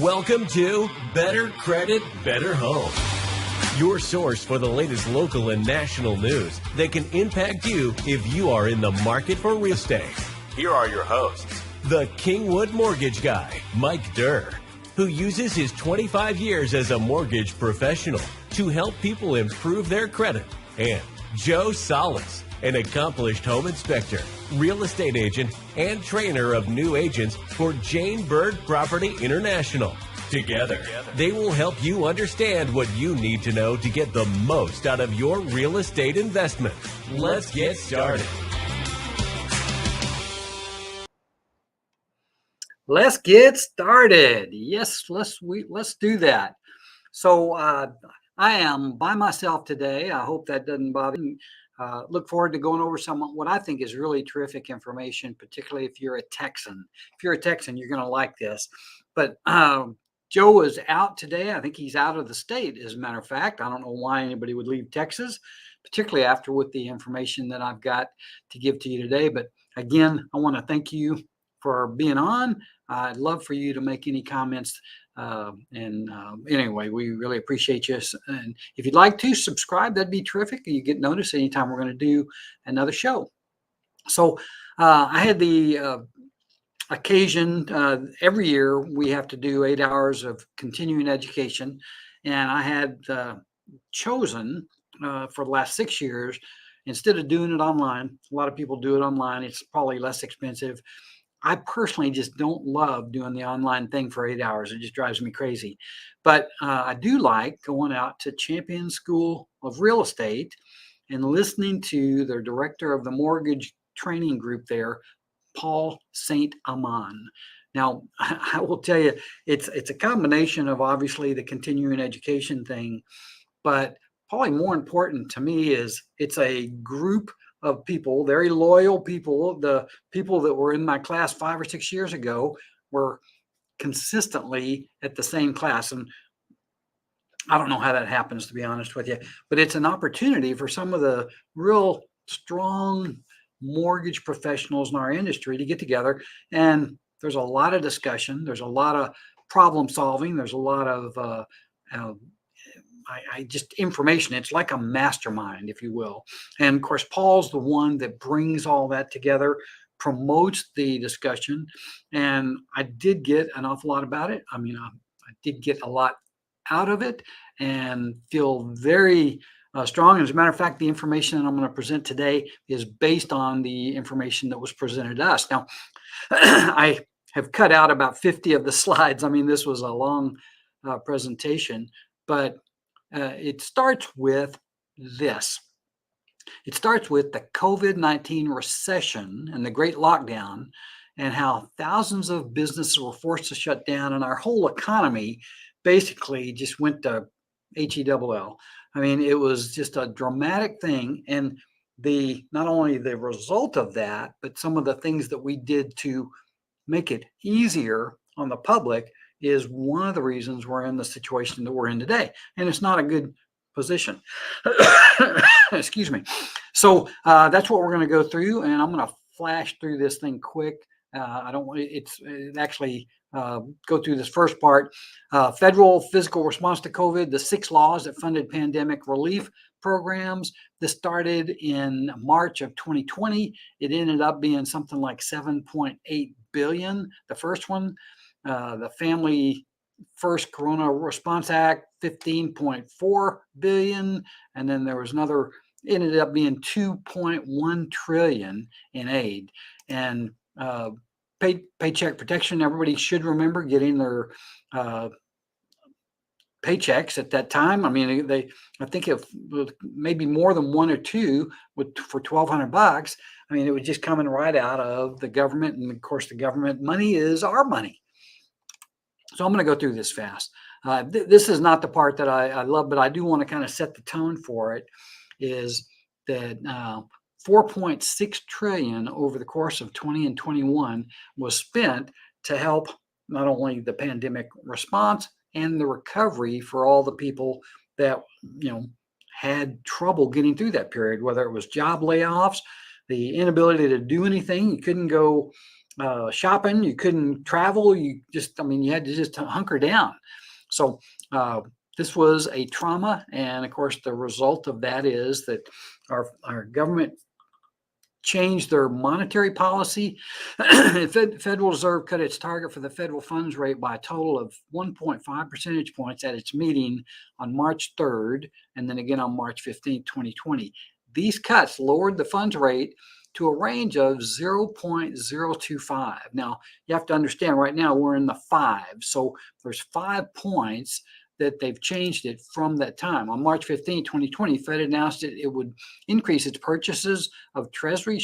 Welcome to Better Credit, Better Home, your source for the latest local and national news that can impact you if you are in the market for real estate. Here are your hosts, the Kingwood mortgage guy, Mike Durr, who uses his 25 years as a mortgage professional to help people improve their credit, and Joe Salas, an accomplished home inspector, real estate agent, and trainer of new agents for Byrd Property International. Together, they will help you understand what you need to know to get the most out of your real estate investment. Let's get started. Let's get started. Yes, let's do that. So I am by myself today. I hope that doesn't bother you. Look forward to going over some what I think is really terrific information, particularly if you're a Texan. If you're a Texan, you're going to like this. But Joe is out today. I think he's out of the state, as a matter of fact. I don't know why anybody would leave Texas, particularly after with the information that I've got to give to you today. But again, I want to thank you for being on. I'd love for you to make any comments. Anyway, we really appreciate you. And if you'd like to subscribe, that'd be terrific. You get notice anytime we're going to do another show. So I had the occasion every year we have to do 8 hours of continuing education. And I had chosen for the last 6 years, instead of doing it online, a lot of people do it online. It's probably less expensive. I personally just don't love doing the online thing for 8 hours. It just drives me crazy. But I do like going out to Champion School of Real Estate and listening to the director of the mortgage training group there, Paul St. Amman. Now, I will tell you, it's a combination of obviously the continuing education thing, but probably more important to me is it's a group of people, very loyal people. The people that were in my class 5 or 6 years ago were consistently at the same class. And I don't know how that happens, to be honest with you, but it's an opportunity for some of the real strong mortgage professionals in our industry to get together. And there's a lot of discussion. There's a lot of problem solving. There's a lot of just information. It's like a mastermind, if you will. And of course, Paul's the one that brings all that together, promotes the discussion. And I did get an awful lot about it. I mean, I did get a lot out of it and feel very strong. As a matter of fact, the information that I'm going to present today is based on the information that was presented to us. Now, I have cut out about 50 of the slides. I mean, this was a long presentation, but it starts with this. It starts with the COVID-19 recession and the Great Lockdown, and how thousands of businesses were forced to shut down, and our whole economy basically just went to HELL. I mean, it was just a dramatic thing. And not only the result of that, but some of the things that we did to make it easier on the public is one of the reasons we're in the situation that we're in today. And it's not a good position. Excuse me. So that's what we're going to go through. And I'm going to flash through this thing quick. I don't want it actually go through this first part. Federal physical response to COVID, the 6 laws that funded pandemic relief programs. This started in March of 2020. It ended up being something like $7.8 billion. The first one. The Family First Corona Response Act, $15.4 billion. And then there was another, ended up being $2.1 trillion in aid. And paycheck protection, everybody should remember getting their paychecks at that time. I mean, I think it was maybe more than one or two for $1,200. I mean, it was just coming right out of the government. And of course, the government money is our money. So I'm going to go through this fast. This is not the part that I love, but I do want to kind of set the tone for it, is that 4.6 trillion over the course of 20 and 21 was spent to help not only the pandemic response and the recovery for all the people that, had trouble getting through that period, whether it was job layoffs, the inability to do anything. You couldn't go shopping. You couldn't travel. You had to just hunker down. So this was a trauma. And of course, the result of that is that our government changed their monetary policy. Federal Reserve cut its target for the federal funds rate by a total of 1.5 percentage points at its meeting on March 3rd, and then again on March 15th, 2020. These cuts lowered the funds rate to a range of 0.025. Now, you have to understand right now we're in the 5. So there's 5 points that they've changed it from that time. On March 15, 2020, Fed announced it would increase its purchases of Treasury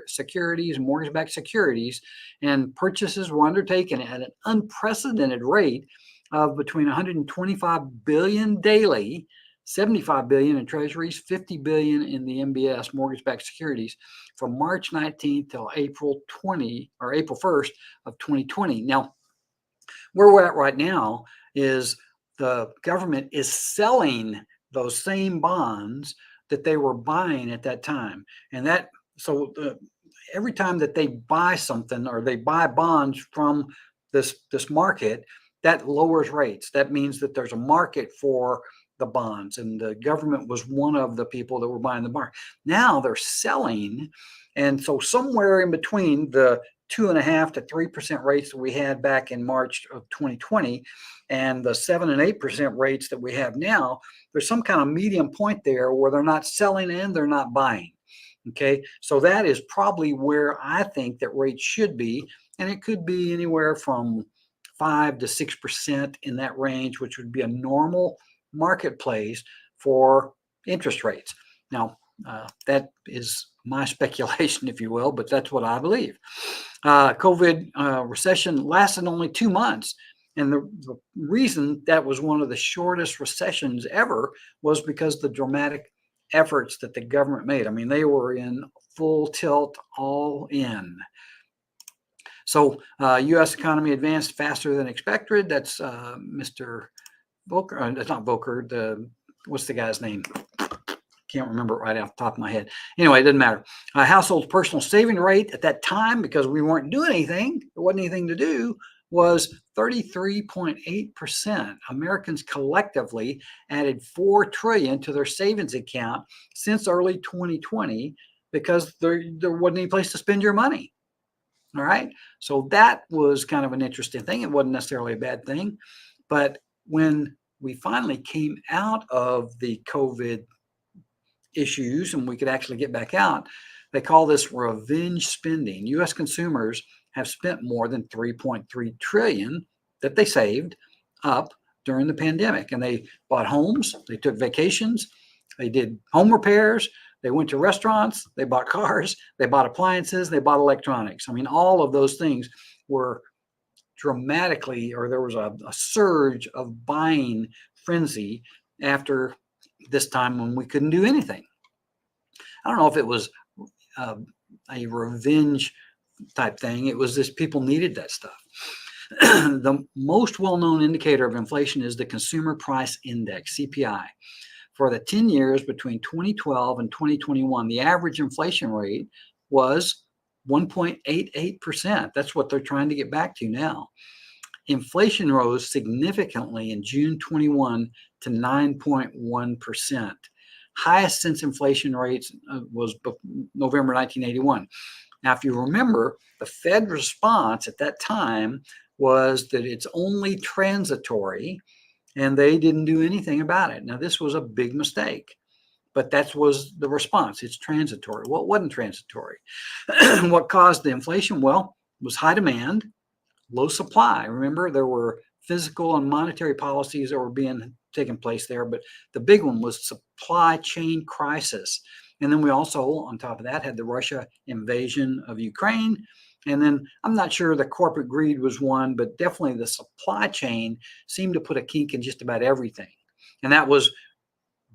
securities, mortgage-backed securities, and purchases were undertaken at an unprecedented rate of between 125 billion daily, 75 billion in Treasuries, 50 billion in the MBS, mortgage-backed securities, from March 19th till April 1st of 2020. Now, where we're at right now is the government is selling those same bonds that they were buying at that time. And every time that they buy something or they buy bonds from this market, that lowers rates. That means that there's a market for the bonds, and the government was one of the people that were buying the bond. Now they're selling, and so somewhere in between the 2.5% to 3% rates that we had back in March of 2020 and the 7% and 8% rates that we have now, there's some kind of medium point there where they're not selling and they're not buying. Okay, so that is probably where I think that rates should be, and it could be anywhere from 5 to 6% in that range, which would be a normal marketplace for interest rates. Now, that is my speculation, if you will, but that's what I believe. COVID recession lasted only 2 months. And the reason that was one of the shortest recessions ever was because the dramatic efforts that the government made. I mean, they were in full tilt, all in. So U.S. economy advanced faster than expected. That's Mr. Volcker. That's not Volcker. What's the guy's name? Can't remember it right off the top of my head. Anyway, it doesn't matter. Household's personal saving rate at that time, because we weren't doing anything, there wasn't anything to do, was 33.8%. Americans collectively added $4 trillion to their savings account since early 2020 because there wasn't any place to spend your money. All right. So that was kind of an interesting thing. It wasn't necessarily a bad thing. But when we finally came out of the COVID issues and we could actually get back out, they call this revenge spending. U.S. consumers have spent more than $3.3 trillion that they saved up during the pandemic. And they bought homes, they took vacations, they did home repairs, they went to restaurants, they bought cars, they bought appliances, they bought electronics. I mean, all of those things were dramatically, or there was a surge of buying frenzy after this time when we couldn't do anything. I don't know if it was a revenge type thing. It was just people needed that stuff. The most well-known indicator of inflation is the Consumer Price Index, CPI. For the 10 years between 2012 and 2021, the average inflation rate was 1.88%. That's what they're trying to get back to now. Inflation rose significantly in June 21 to 9.1%. Highest since inflation rates was November 1981. Now, if you remember, the Fed response at that time was that it's only transitory, and they didn't do anything about it. Now, this was a big mistake, but that was the response. It's transitory. Well, it wasn't transitory. What caused the inflation? Well, it was high demand, low supply. Remember, there were physical and monetary policies that were being taken place there, but the big one was supply chain crisis. And then we also, on top of that, had the Russia invasion of Ukraine. And then I'm not sure the corporate greed was one, but definitely the supply chain seemed to put a kink in just about everything. And that was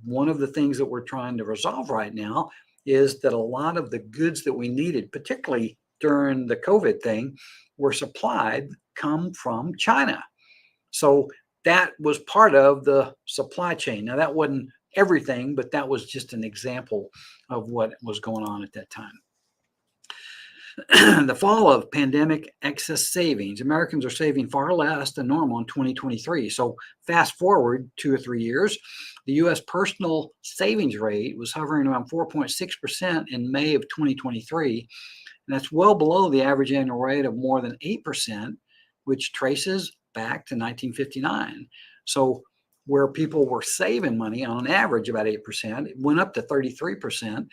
one of the things that we're trying to resolve right now, is that a lot of the goods that we needed, particularly during the COVID thing, were supplied come from China. So that was part of the supply chain. Now, that wasn't everything, but that was just an example of what was going on at that time. The fall of pandemic excess savings. Americans are saving far less than normal in 2023. So fast forward 2 or 3 years, the U.S. personal savings rate was hovering around 4.6% in May of 2023. And that's well below the average annual rate of more than 8%, which traces back to 1959. So where people were saving money on average about 8%, it went up to 33%.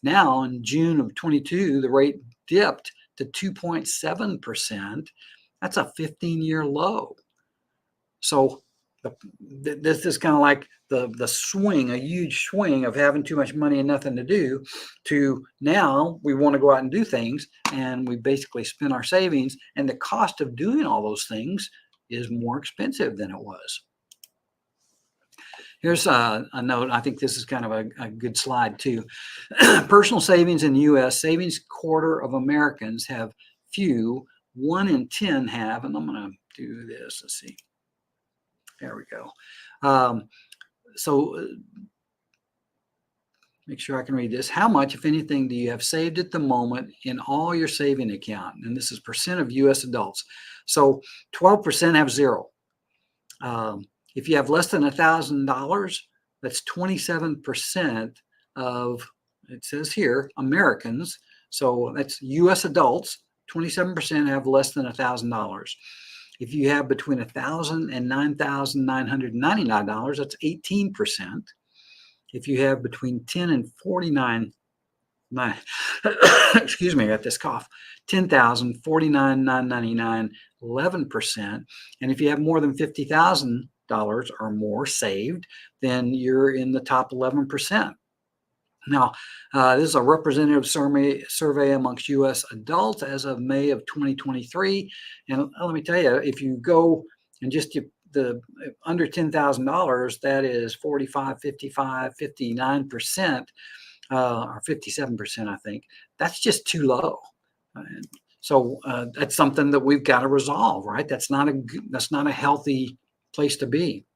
Now in June of 22, the rate dipped to 2.7%. That's a 15-year low. So this is kind of like the swing, a huge swing of having too much money and nothing to do, to now we want to go out and do things, and we basically spend our savings, and the cost of doing all those things is more expensive than it was. Here's a note. I think this is kind of a good slide too. Personal savings in the U.S., savings quarter of Americans have few, 1 in 10 have, and I'm going to do this. Let's see. There we go. So make sure I can read this. How much, if anything, do you have saved at the moment in all your saving account? And this is percent of U.S. adults. So 12% have zero. If you have less than $1,000, that's 27% of, it says here, Americans. So that's U.S. adults, 27% have less than $1,000. If you have between $1,000 and $9,999, that's 18%. If you have between 10 and 49, excuse me, I got this cough, 10,000, 49,999, 11%. And if you have more than $50,000 or more saved, then you're in the top 11%. Now, this is a representative survey amongst U.S. adults as of May of 2023. And let me tell you, if you go and just the under $10,000, that is 45, 55, 59%, or 57%, I think. That's just too low. So that's something that we've got to resolve, right? That's not a healthy place to be.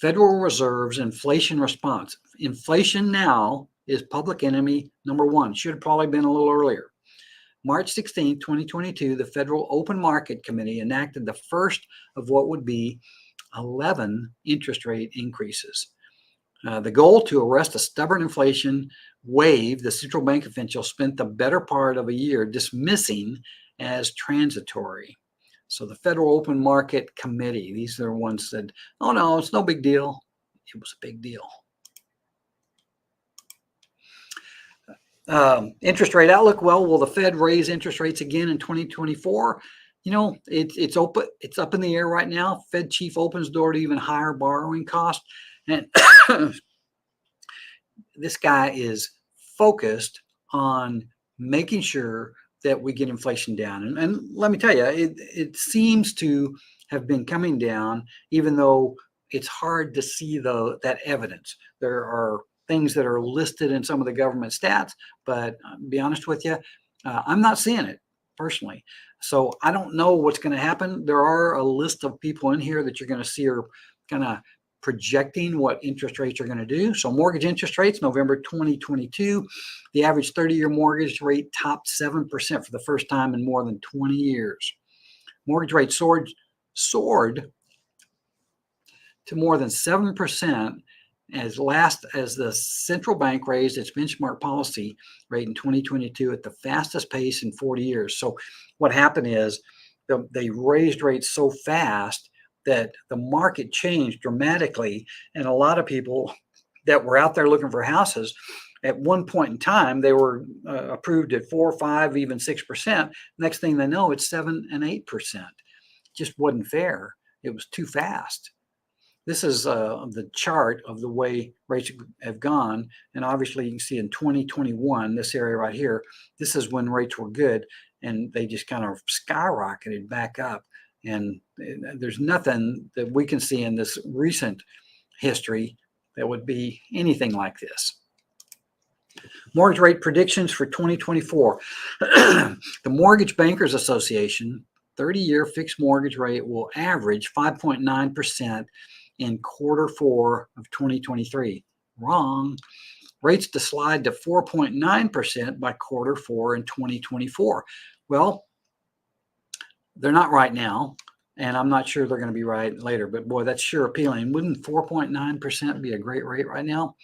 Federal Reserve's inflation response. Inflation now is public enemy number one. Should have probably been a little earlier. March 16, 2022, the Federal Open Market Committee enacted the first of what would be 11 interest rate increases. The goal to arrest a stubborn inflation wave, the central bank official spent the better part of a year dismissing as transitory. So the Federal Open Market Committee, these are the ones that said, oh no, it's no big deal. It was a big deal. Interest rate outlook. Well, will the Fed raise interest rates again in 2024? You know, it's open. It's up in the air right now. Fed chief opens door to even higher borrowing costs. And this guy is focused on making sure that we get inflation down. And let me tell you, it seems to have been coming down, even though it's hard to see that evidence. There are things that are listed in some of the government stats, but to be honest with you, I'm not seeing it personally. So I don't know what's going to happen. There are a list of people in here that you're going to see are kind of projecting what interest rates are going to do. So mortgage interest rates, November 2022, the average 30-year mortgage rate topped 7% for the first time in more than 20 years. Mortgage rate soared to more than 7% as the central bank raised its benchmark policy rate in 2022 at the fastest pace in 40 years. So what happened is they raised rates so fast that the market changed dramatically, and a lot of people that were out there looking for houses, at one point in time, they were approved at 4, 5, even 6%. Next thing they know, it's 7 and 8%. Just wasn't fair. It was too fast. This is the chart of the way rates have gone. And obviously you can see in 2021, this area right here, this is when rates were good, and they just kind of skyrocketed back up. And there's nothing that we can see in this recent history that would be anything like this. Mortgage rate predictions for 2024. The Mortgage Bankers Association 30-year fixed mortgage rate will average 5.9% in quarter 4 of 2023. Wrong. rates to slide to 4.9% by quarter four in 2024. Well, they're not right now, and I'm not sure they're going to be right later, but boy, that's sure appealing. Wouldn't 4.9% be a great rate right now?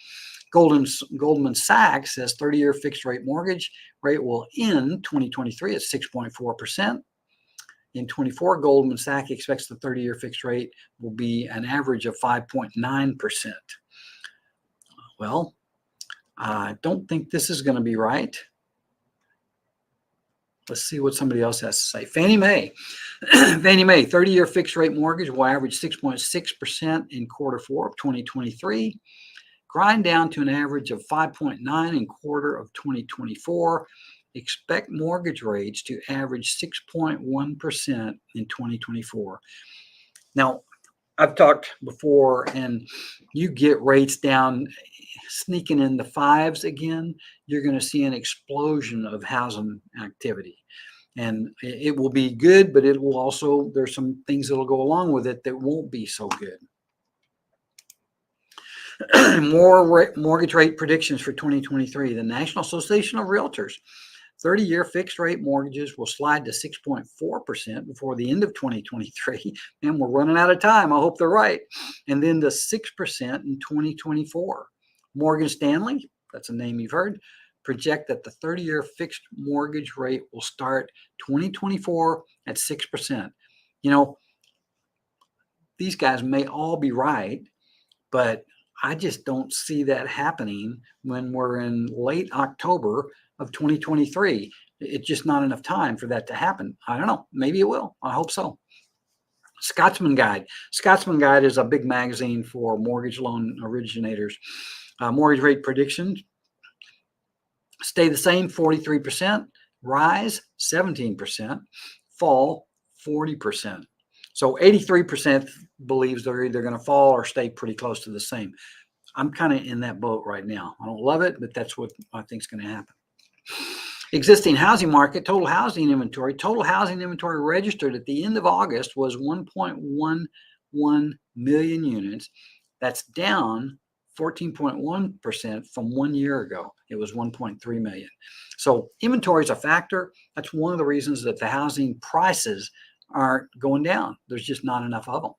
Goldman Sachs says 30-year fixed rate mortgage rate will end 2023 at 6.4%. In 24, Goldman Sachs expects the 30-year fixed rate will be an average of 5.9%. Well, I don't think this is going to be right. Let's see what somebody else has to say. Fannie Mae. Fannie Mae, 30-year fixed rate mortgage will average 6.6% in quarter four of 2023, grind down to an average of 5.9 in quarter of 2024. Expect mortgage rates to average 6.1% in 2024. Now, I've talked before, and you get rates down, sneaking in the fives again, you're going to see an explosion of housing activity. And it will be good, but it will also, there's some things that will go along with it that won't be so good. More mortgage rate predictions for 2023. The National Association of Realtors, 30-year fixed rate mortgages will slide to 6.4% before the end of 2023. And we're running out of time. I hope they're right. And then to 6% in 2024. Morgan Stanley, that's a name you've heard, project that the 30-year fixed mortgage rate will start 2024 at 6%. You know, these guys may all be right, but I just don't see that happening when we're in late October of 2023. It's just not enough time for that to happen. I don't know. Maybe it will. I hope so. Scotsman Guide. Scotsman Guide is a big magazine for mortgage loan originators. Mortgage rate predictions stay the same, 43%, rise 17%, fall 40%. So 83% believes they're either going to fall or stay pretty close to the same. I'm kind of in that boat right now. I don't love it, but that's what I think is going to happen. Existing housing market, total housing inventory. Total housing inventory registered at the end of August was 1.11 million units. That's down 14.1% from 1 year ago. It was 1.3 million. So inventory is a factor. That's one of the reasons that the housing prices aren't going down. There's just not enough of them.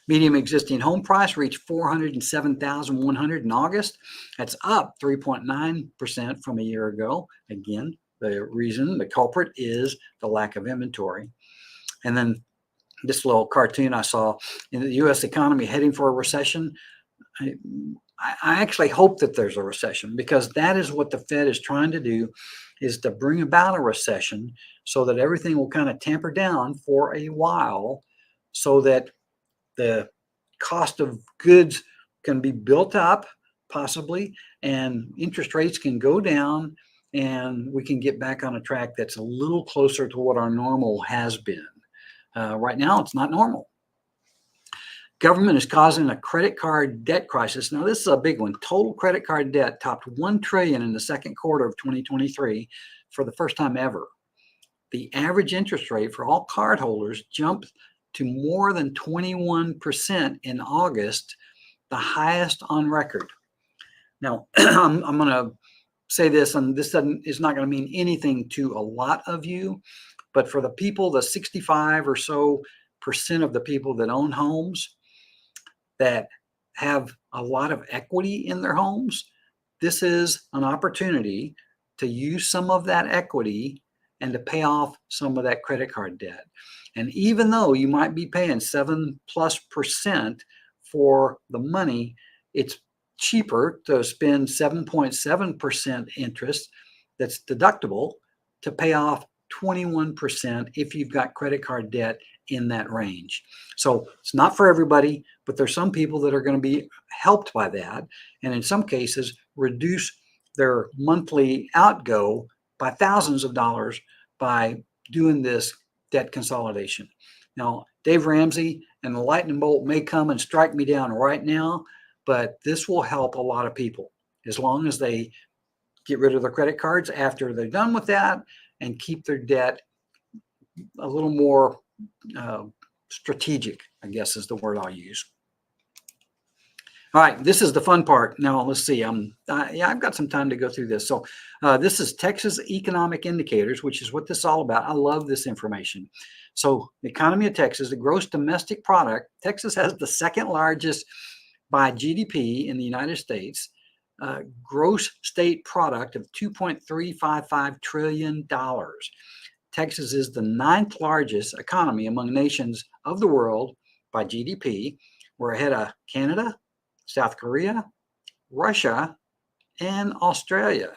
Median existing home price reached $407,100 in August. That's up 3.9% from a year ago. Again, the culprit is the lack of inventory. And then this little cartoon I saw in the U.S. economy heading for a recession. I actually hope that there's a recession, because that is what the Fed is trying to do, is to bring about a recession so that everything will kind of tamper down for a while, so that the cost of goods can be built up possibly, and interest rates can go down, and we can get back on a track that's a little closer to what our normal has been. Right now, it's not normal. Government is causing a credit card debt crisis. Now, this is a big one. Total credit card debt topped $1 trillion in the second quarter of 2023 for the first time ever. The average interest rate for all cardholders jumped to more than 21% in August, the highest on record. Now, I'm going to say this, and this is not going to mean anything to a lot of you, but for the people, the 65 or so % of the people that own homes that have a lot of equity in their homes, this is an opportunity to use some of that equity and to pay off some of that credit card debt. And even though you might be paying 7+% for the money, it's cheaper to spend 7.7% interest that's deductible to pay off 21% if you've got credit card debt in that range. So it's not for everybody, but there's some people that are going to be helped by that, and in some cases reduce their monthly outgo by thousands of dollars by doing this debt consolidation. Now, Dave Ramsey and the lightning bolt may come and strike me down right now, but this will help a lot of people as long as they get rid of their credit cards after they're done with that and keep their debt a little more strategic, I guess is the word I'll use. All right, this is the fun part. Now let's see. Yeah, I've got some time to go through this. So this is Texas Economic Indicators, which is what this is all about. I love this information. So the economy of Texas, the gross domestic product. Texas has the second largest by GDP in the United States. Gross state product of $2.355 trillion. Texas is the ninth largest economy among nations of the world by GDP. We're ahead of Canada, South Korea, Russia, and Australia.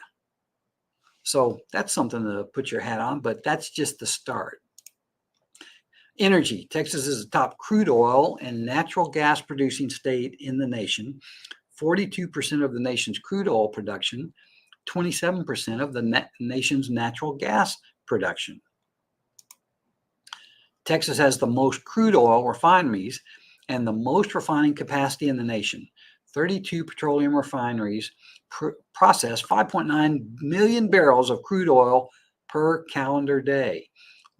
So that's something to put your hat on, but that's just the start. Energy. Texas is the top crude oil and natural gas producing state in the nation. 42% of the nation's crude oil production, 27% of the nation's natural gas production. Texas has the most crude oil refineries and the most refining capacity in the nation. 32 petroleum refineries process 5.9 million barrels of crude oil per calendar day,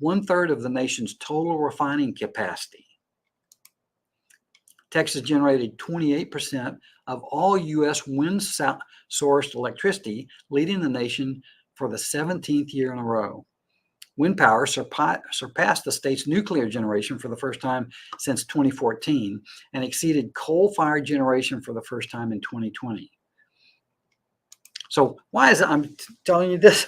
1/3 of the nation's total refining capacity. Texas generated 28% of all U.S. wind-sourced electricity, leading the nation for the 17th year in a row. Wind power surpassed the state's nuclear generation for the first time since 2014 and exceeded coal-fired generation for the first time in 2020. So why is it I'm telling you this?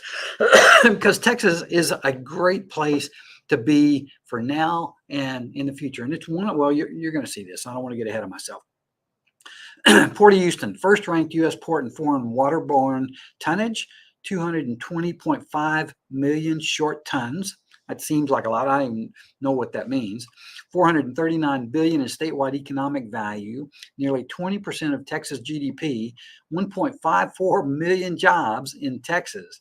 Because Texas is a great place to be for now and in the future. And it's one, well, you're going to see this. I don't want to get ahead of myself. Port of Houston, first ranked U.S. port in foreign waterborne tonnage, 220.5 million short tons. That seems like a lot. I don't even know what that means. 439 billion in statewide economic value, nearly 20% of Texas GDP, 1.54 million jobs in Texas.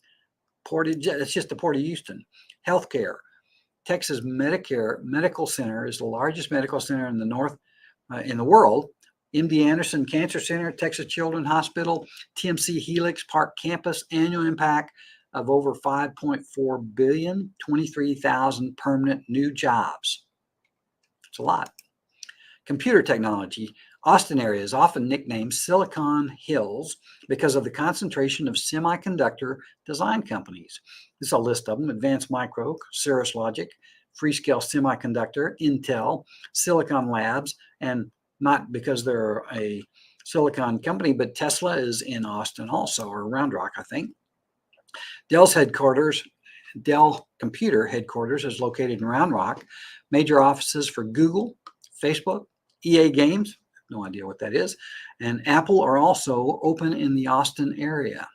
It's just the Port of Houston. Healthcare. Texas Medicare Medical Center is the largest medical center in the world. MD Anderson Cancer Center, Texas Children's Hospital, TMC Helix Park Campus, annual impact of over 5.4 billion, 23,000 permanent new jobs. It's a lot. Computer technology. Austin area is often nicknamed Silicon Hills because of the concentration of semiconductor design companies. This is a list of them: Advanced Micro, Cirrus Logic, Freescale Semiconductor, Intel, Silicon Labs, and not because they're a silicon company, but Tesla is in Austin also, or Round Rock, I think. Dell Computer headquarters is located in Round Rock. Major offices for Google, Facebook, EA Games, no idea what that is, and Apple are also open in the Austin area.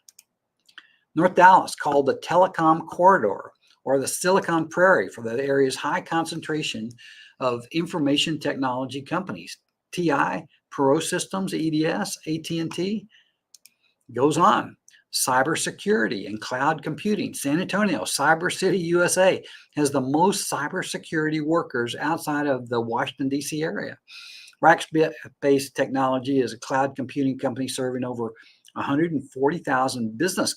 North Dallas, called the Telecom Corridor or the Silicon Prairie for the area's high concentration of information technology companies. TI, Perot Systems, EDS, AT&T, goes on. Cybersecurity and cloud computing. San Antonio, Cyber City, USA, has the most cybersecurity workers outside of the Washington, D.C. area. Rackspace Technology is a cloud computing company serving over 140,000 business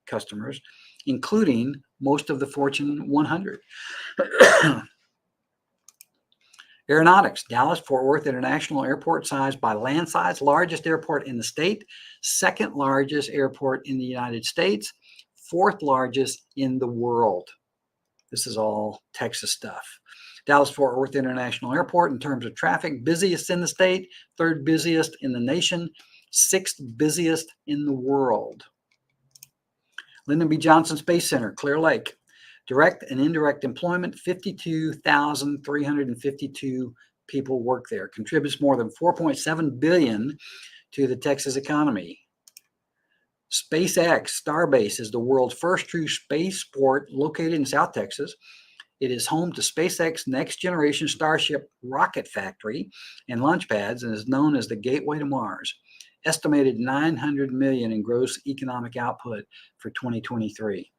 customers, including most of the Fortune 100. Aeronautics, Dallas-Fort Worth International Airport, size by land size, largest airport in the state, second largest airport in the United States, fourth largest in the world. This is all Texas stuff. Dallas-Fort Worth International Airport, in terms of traffic, busiest in the state, third busiest in the nation, sixth busiest in the world. Lyndon B. Johnson Space Center, Clear Lake. Direct and indirect employment, 52,352 people work there. Contributes more than $4.7 billion to the Texas economy. SpaceX Starbase is the world's first true spaceport located in South Texas. It is home to SpaceX next generation Starship rocket factory and launch pads and is known as the Gateway to Mars. Estimated $900 million in gross economic output for 2023.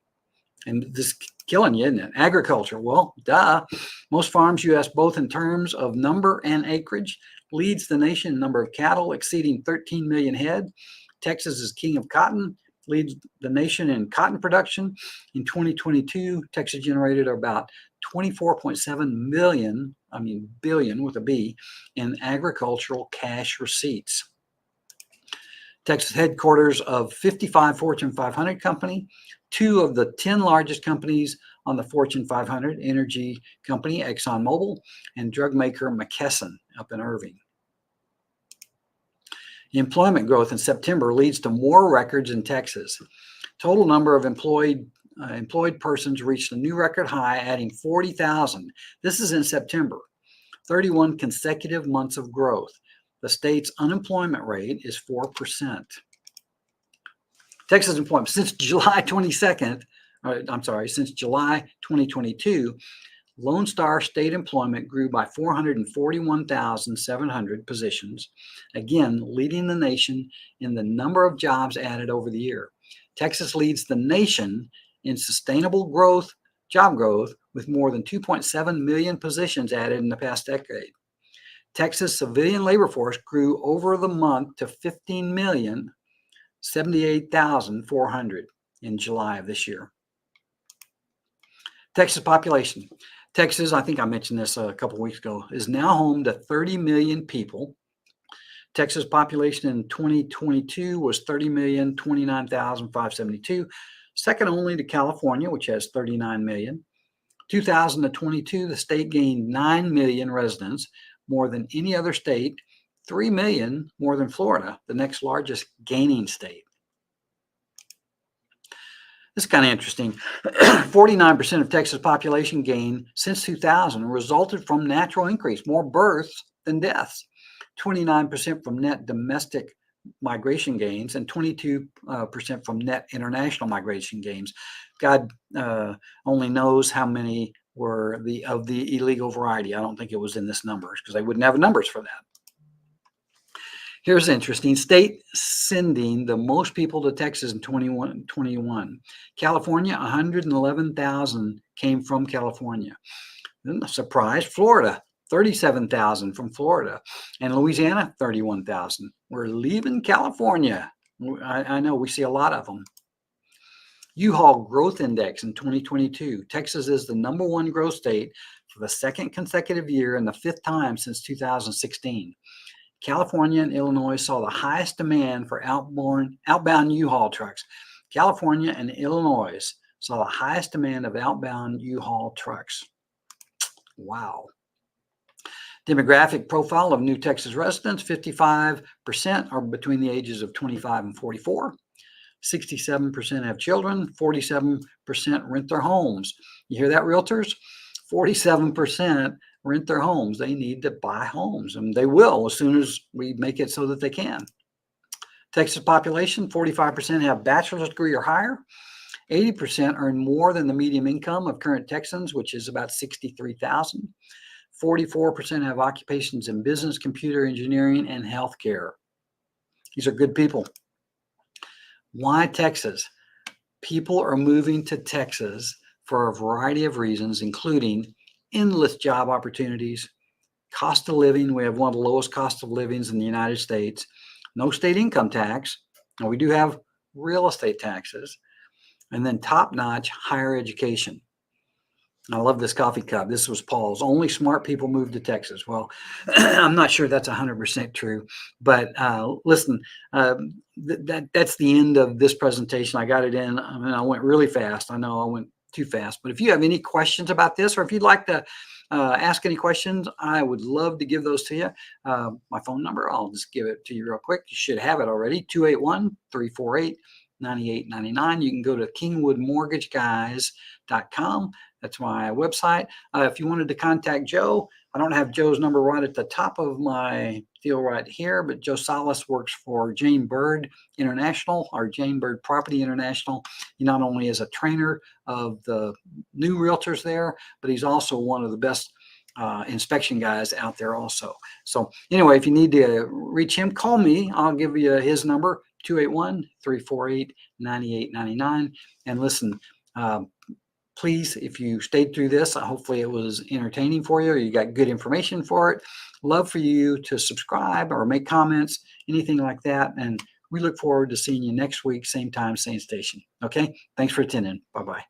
And this is killing you, isn't it? Agriculture, well, duh. Most farms, U.S., both in terms of number and acreage, leads the nation in number of cattle exceeding 13 million head. Texas is king of cotton, leads the nation in cotton production. In 2022, Texas generated about 24.7 billion with a B, in agricultural cash receipts. Texas headquarters of 55 Fortune 500 company, 2 of the 10 largest companies on the Fortune 500, energy company ExxonMobil and drug maker McKesson up in Irving. Employment growth in September leads to more records in Texas. Total number of employed persons reached a new record high, adding 40,000. This is in September. 31 consecutive months of growth. The state's unemployment rate is 4%. Texas employment since July 2022, Lone Star state employment grew by 441,700 positions, again leading the nation in the number of jobs added over the year. Texas leads the nation in sustainable growth, job growth, with more than 2.7 million positions added in the past decade. Texas civilian labor force grew over the month to 15,078,400 in July of this year. Texas population. Texas, I think I mentioned this a couple of weeks ago, is now home to 30 million people. Texas population in 2022 was 30,029,572, second only to California, which has 39 million. 2022, the state gained 9 million residents, more than any other state, 3 million more than Florida, the next largest gaining state. This is kind of interesting. 49% of Texas population gain since 2000 resulted from natural increase, more births than deaths. 29% from net domestic migration gains and 22% from net international migration gains. God only knows how many were of the illegal variety. I don't think it was in this numbers because they wouldn't have numbers for that. Here's interesting. State sending the most people to Texas in 2021. California, 111,000 came from California. Then a surprise, Florida, 37,000 from Florida. And Louisiana, 31,000. We're leaving California. I know we see a lot of them. U-Haul Growth Index in 2022. Texas is the #1 growth state for the second consecutive year and the 5th time since 2016. California and Illinois saw the highest demand for outbound U-Haul trucks. California and Illinois saw the highest demand of outbound U-Haul trucks. Wow. Demographic profile of new Texas residents, 55% are between the ages of 25 and 44. 67% have children, 47% rent their homes. You hear that, realtors? 47% rent their homes. They need to buy homes, and they will as soon as we make it so that they can. Texas population, 45% have bachelor's degree or higher. 80% earn more than the median income of current Texans, which is about $63,000. 44% have occupations in business, computer engineering, and healthcare. These are good people. Why Texas? People are moving to Texas for a variety of reasons, including endless job opportunities, cost of living. We have one of the lowest cost of livings in the United States. No state income tax. Now, we do have real estate taxes. And then top-notch higher education. I love this coffee cup. This was Paul's. Only smart people move to Texas. Well, I'm not sure that's 100% true. But listen, that's the end of this presentation. I got it in. I mean, I went really fast. I know I went too fast. But if you have any questions about this, or if you'd like to ask any questions, I would love to give those to you. My phone number, I'll just give it to you real quick. You should have it already, 281-348-9899. You can go to kingwoodmortgageguys.com. That's my website. If you wanted to contact Joe, I don't have Joe's number right at the top of my deal right here, but Joe Salas works for Jane Byrd International, or Jane Byrd Property International. He not only is a trainer of the new realtors there, but he's also one of the best inspection guys out there also. So anyway, if you need to reach him, call me. I'll give you his number, 281-348-9899. And listen, please, if you stayed through this, hopefully it was entertaining for you, or you got good information for it. Love for you to subscribe or make comments, anything like that. And we look forward to seeing you next week, same time, same station. Okay? Thanks for attending. Bye-bye.